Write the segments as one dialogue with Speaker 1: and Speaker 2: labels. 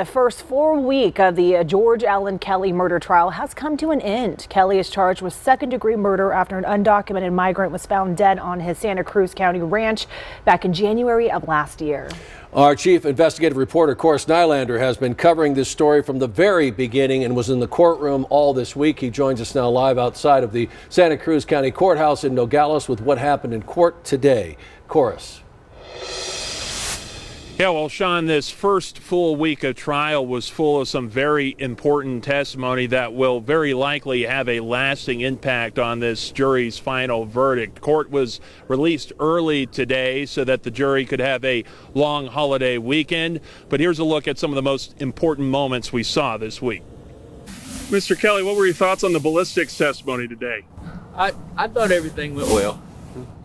Speaker 1: The first full week of the George Allen Kelly murder trial has come to an end. Kelly is charged with second-degree murder after an undocumented migrant was found dead on his Santa Cruz County ranch back in January of last year.
Speaker 2: Our chief investigative reporter, Cora Nylander, has been covering this story from the very beginning and was in the courtroom all this week. He joins us now live outside of the Santa Cruz County Courthouse in Nogales with what happened in court today. Chorus.
Speaker 3: Yeah, well, Sean, this first full week of trial was full of some very important testimony that will very likely have a lasting impact on this jury's final verdict. Court was released early today so that the jury could have a long holiday weekend. But here's a look at some of the most important moments we saw this week. Mr. Kelly, what were your thoughts on the ballistics testimony today?
Speaker 4: I thought everything went well.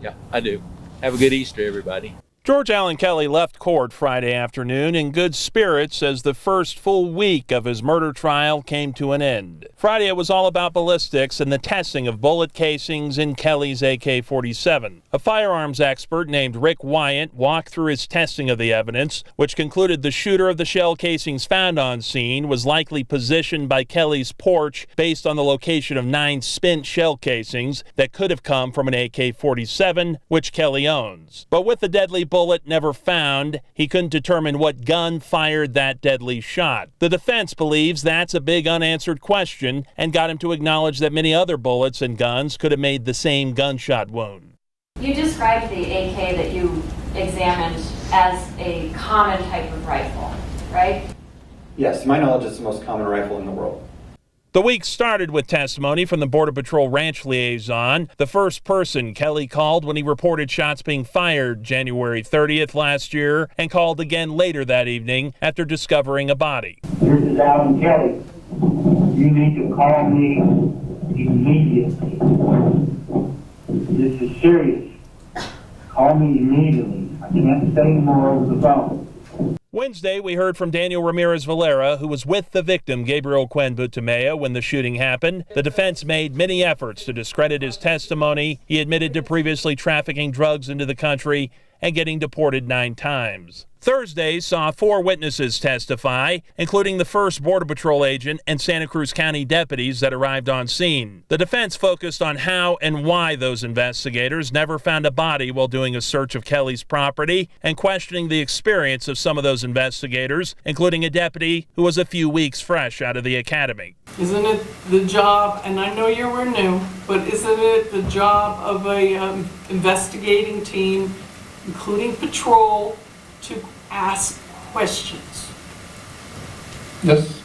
Speaker 4: Yeah, I do. Have a good Easter, everybody.
Speaker 3: George Allen Kelly left court Friday afternoon in good spirits as the first full week of his murder trial came to an end. Friday it was all about ballistics and the testing of bullet casings in Kelly's AK-47. A firearms expert named Rick Wyatt walked through his testing of the evidence, which concluded the shooter of the shell casings found on scene was likely positioned by Kelly's porch based on the location of 9 spent shell casings that could have come from an AK-47, which Kelly owns. But with the deadly bullet never found, he couldn't determine what gun fired that deadly shot. The defense believes that's a big unanswered question and got him to acknowledge that many other bullets and guns could have made the same gunshot wound.
Speaker 5: You described the AK that you examined as a common type of rifle, right?
Speaker 6: Yes, to my knowledge, it's the most common rifle in the world.
Speaker 3: The week started with testimony from the Border Patrol ranch liaison, the first person Kelly called when he reported shots being fired January 30th last year, and called again later that evening after discovering a body.
Speaker 7: This is Allen Kelly. You need to call me immediately. This is serious. Call me immediately. I can't say more over the phone.
Speaker 3: Wednesday, we heard from Daniel Ramirez Valera, who was with the victim, Gabriel Quen Butamea, when the shooting happened. The defense made many efforts to discredit his testimony. He admitted to previously trafficking drugs into the country and getting deported 9 times. Thursday saw 4 witnesses testify, including the first Border Patrol agent and Santa Cruz County deputies that arrived on scene. The defense focused on how and why those investigators never found a body while doing a search of Kelly's property and questioning the experience of some of those investigators, including a deputy who was a few weeks fresh out of the academy.
Speaker 8: Isn't it the job, and I know you were new, but isn't it the job of a investigating team, including patrol, to ask questions?
Speaker 6: Yes.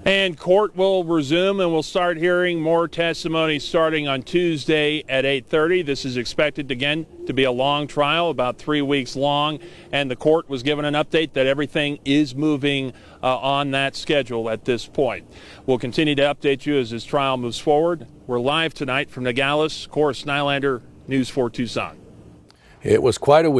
Speaker 3: And court will resume, and we'll start hearing more testimony starting on Tuesday at 8:30. This is expected again to be a long trial, about 3 weeks long, and the court was given an update that everything is moving on that schedule at this point. We'll continue to update you as this trial moves forward. We're live tonight from Nogales. Cora Nylander, News 4 Tucson.
Speaker 2: It was quite a week.